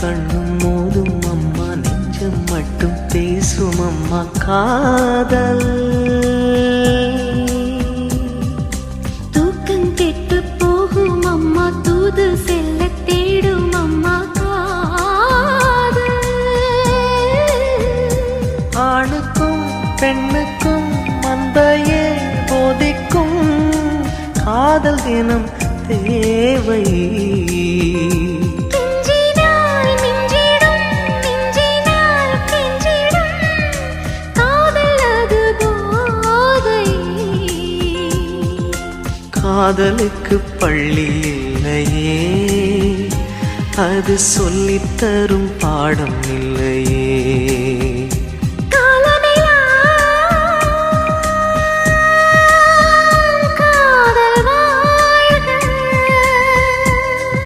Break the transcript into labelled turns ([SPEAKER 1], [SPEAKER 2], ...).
[SPEAKER 1] கண்ணும் மோதும் அம்மா, நெஞ்சம் மட்டும் பேசும் அம்மா காதல்.
[SPEAKER 2] தூக்கம் கெட்டு போகும் அம்மா, தூது செல்ல தேடும் அம்மா காதல்.
[SPEAKER 1] ஆணுக்கும் பெண்ணுக்கும் அன்பையே போதிக்கும் காதல் தினம் தேவை. காதலுக்கு பள்ளி இல்லையே, அது சொல்லித்தரும் பாடம் இல்லையே.